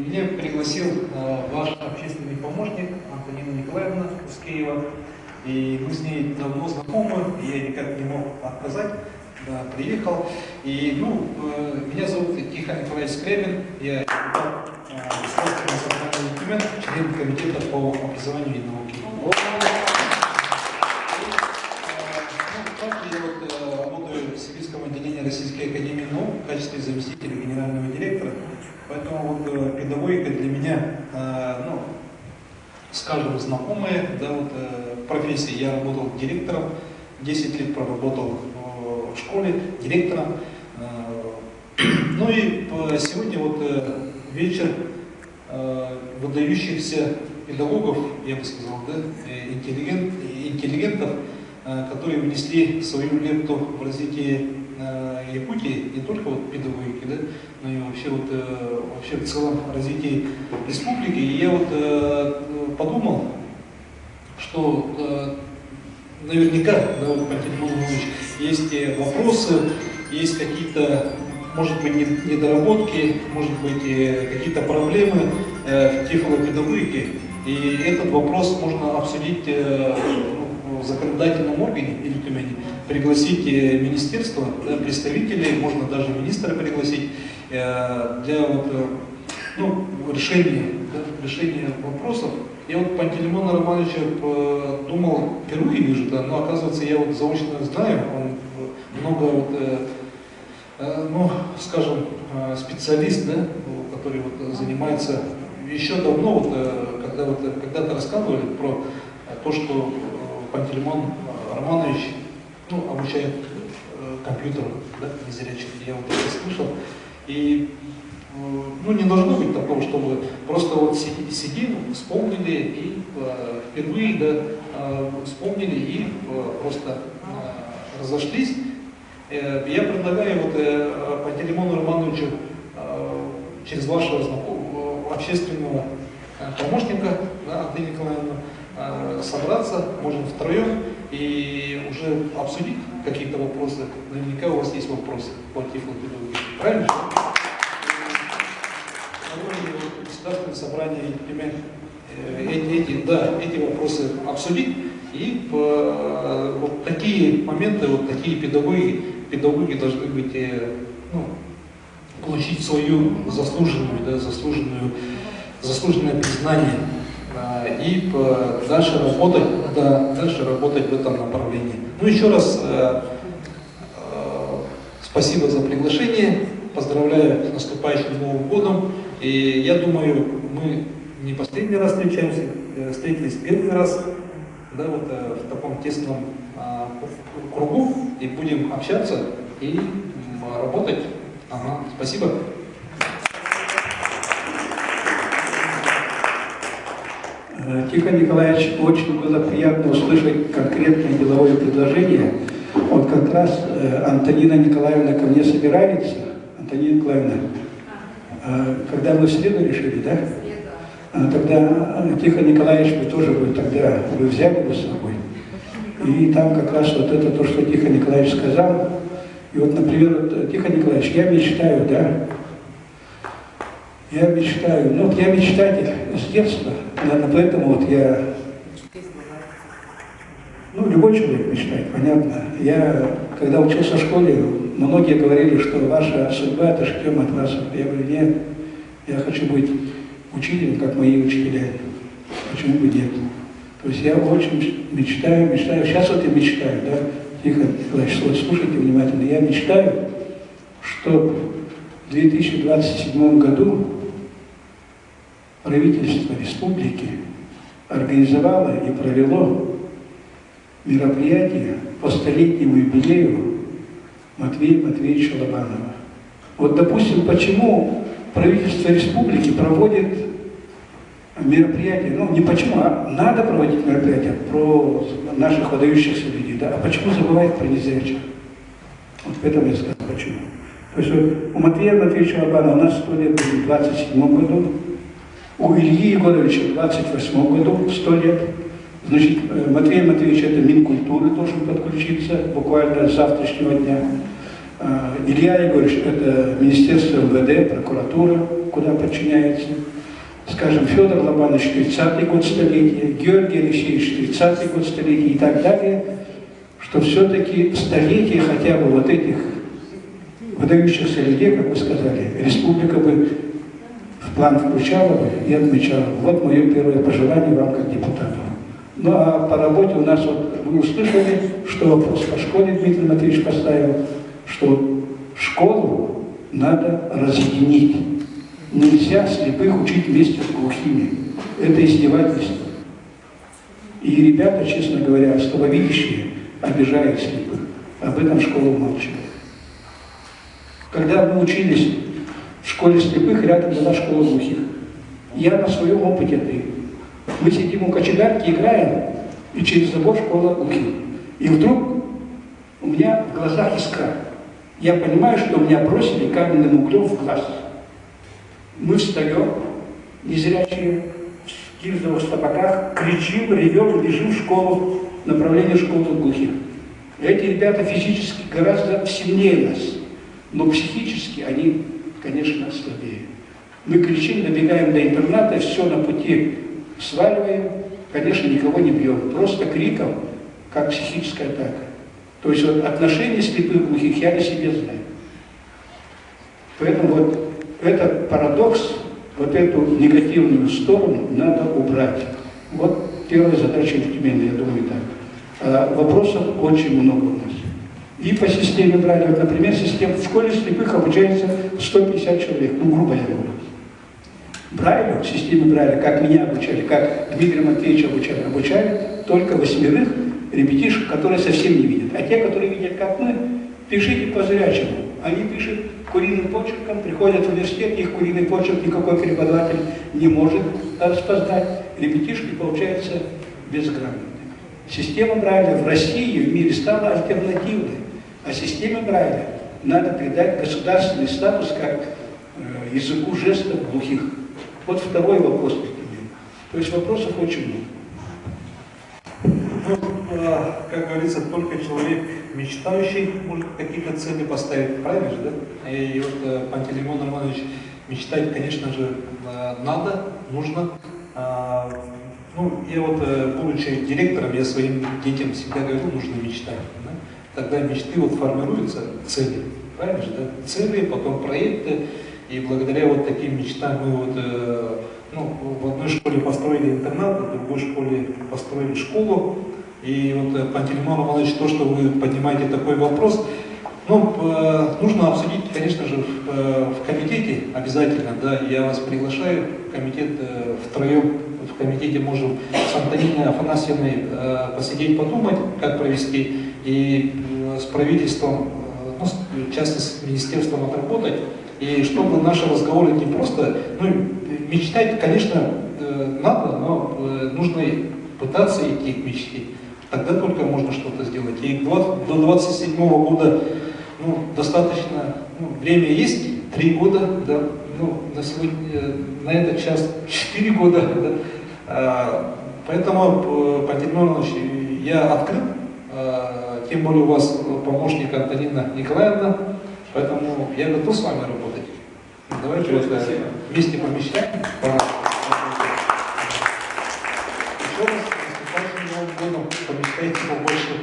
Меня пригласил ваш общественный помощник Антонина Николаевна Ускеева. И мы с ней давно знакомы, и я никак не мог отказать. Да, приехал. И, меня зовут Тихон Николаевич Скрябин. Я государственный собрание Тюмень, член комитета по образованию и науке. Я работаю в Сибирском отделении Российской академии наук в качестве заместителя генерального директора. Поэтому педагогика для меня, скажем, знакомая, профессия. Я работал директором, 10 лет проработал в школе директором. Ну и сегодня вечер выдающихся педагогов, я бы сказал, интеллигентов, которые внесли свою лепту в развитие Якутии, не только педагогики, но и вообще в целом развитии республики. И я подумал, что наверняка, Пантелеймон Иванович, есть вопросы, есть какие-то, может быть, недоработки, может быть, какие-то проблемы в тифлопедагогике. И этот вопрос можно обсудить в законодательном органе или в Тюмени, пригласить министерство, представителей, можно даже министра пригласить для решения вопросов. Я Пантелеймона Романовича думал, впервые вижу, но оказывается я заочно знаю, он много, скажем, специалист, который занимается еще давно, когда-то рассказывали про то, что Пантелеймон Романович обучает компьютеру незрячих. Я это слышал. И не должно быть такого, чтобы просто сидим, вспомнили и впервые вспомнили и просто разошлись. Я предлагаю Пантелеймону Романовичу через вашего общественного помощника, Антонину Николаевну, собраться, можем втроем и уже обсудить какие-то вопросы. Наверняка у вас есть вопросы по тифлопедагогике. Правильно? Государственное собрание Тюмень эти вопросы обсудить. И такие моменты, такие педагоги должны быть, получить свою заслуженное признание и дальше работать в этом направлении. Еще раз спасибо за приглашение, поздравляю с наступающим Новым годом. И я думаю, мы не последний раз встречаемся, встретились первый раз, в таком тесном кругу, и будем общаться и работать. Спасибо. Тихон Николаевич, очень было приятно услышать конкретное деловое предложение. Как раз Антонина Николаевна ко мне собирается. Антонина Николаевна, когда мы в среду решили, да? Тогда Тихон Николаевич, вы взяли бы с собой. И там как раз это то, что Тихон Николаевич сказал. И например, Тихон Николаевич, я мечтаю, я мечтатель с детства, поэтому любой человек мечтает, понятно. Я, когда учился в школе, многие говорили, что ваша судьба – это ждем от вас. Я говорю, нет, я хочу быть учителем, как мои учителя. Почему бы нет? То есть я очень мечтаю. Сейчас я мечтаю, Тихон Николаевич, слушайте внимательно. Я мечтаю, что в 2027 году правительство республики организовало и провело мероприятие по столетнему юбилею Матвея Матвеевича Лобанова. Допустим, почему правительство республики проводит мероприятия, не почему, а надо проводить мероприятия про наших выдающихся людей, а почему забывает про незрячих? Поэтому я сказал, почему. То есть у Матвея Матвеевича Лобанова у нас 100 лет будет в 27 году, у Ильи Егоровича в 28 году 100 лет. Значит, Матвей Матвеевич, это Минкультуры должен подключиться буквально с завтрашнего дня. Илья Егорович, это Министерство МВД, прокуратура. куда подчиняется, скажем, Федор Лобанович, 30-й год столетия, Георгий Алексеевич, 30-й год столетия и так далее, что все-таки столетие хотя бы вот этих выдающихся людей, как вы сказали, республика бы в план включала бы и отмечала. Вот мое первое пожелание вам как депутату. Ну а по работе у нас, вот вы услышали, что вопрос по школе Дмитрий Матвеевич поставил, что школу надо разъединить. Нельзя слепых учить вместе с глухими. Это издевательство. И ребята, честно говоря, слабовидящие, обижают слепых. Об этом школа умалчивает. Когда мы учились в школе слепых, рядом была школа глухих. Я на своем опыте ты. Мы сидим у кочегарки, играем, и через забор школа глухих. И вдруг у меня в глазах искра. Я понимаю, что меня бросили каменным углем в глаз. Мы встаем, незрячие, в кирзовых сапогах, кричим, ревем, бежим в школу, направление школы глухих. Эти ребята физически гораздо сильнее нас, но психически они, конечно, слабее. Мы кричим, набегаем до интерната, все на пути сваливаем, конечно, никого не бьем, просто криком, как психическая атака. То есть вот отношения слепых глухих я на себе знаю. Поэтому вот этот парадокс, вот эту негативную сторону надо убрать. Вот первая задача Тюмени, я думаю, так. А вопросов очень много у нас. И по системе Брайля, вот, например, система в школе слепых обучается 150 человек, ну, грубо я говорю. Брайлю, в системе Брайля, как меня обучали, как Дмитрия Матвеевича обучали только 8 ребятишек, которые совсем не видят. А те, которые видят, как мы, пишите по-зрячему. Они пишут куриным почерком, приходят в университет, их куриный почерк никакой преподаватель не может распознать. Ребятишки получаются безграмотные. Система Брайля в России и в мире стала альтернативной. А системе Брайля надо придать государственный статус как языку жестов глухих. Вот второй вопрос. То есть вопросов очень много. Ну, как говорится, только человек мечтающий может какие-то цели поставить, правильно же, да? И вот Пантелеймон Романович мечтать, конечно же, надо, нужно. Ну, я вот, будучи директором, я своим детям всегда говорю, нужно мечтать. Да? Тогда мечты вот формируются цели, правильно же, да? Цели, потом проекты, и благодаря вот таким мечтам мы вот, ну, в одной школе построили интернат, в другой школе построили школу. И вот, Пантелеймон Романович, то, что вы поднимаете такой вопрос, ну, нужно обсудить, конечно же, в комитете обязательно, да, я вас приглашаю, комитет втроем, в комитете можем с Антониной Афанасьевной посидеть, подумать, как провести, и с правительством, ну, в частности, с министерством отработать, и чтобы наши разговоры не просто, ну, мечтать, конечно, надо, но нужно пытаться идти к мечте. Тогда только можно что-то сделать. И до 27 года, ну, достаточно, ну, время есть, 3 года, да, ну, на сегодня, на этот час 4 года, да. Поэтому, Пантелеймон Иванович, я открыт, тем более у вас помощник Антонина Николаевна, поэтому я готов с вами работать. Давайте вот, вместе помечтаем. Еще раз, с наступающим Новым годом, помечтайте побольше.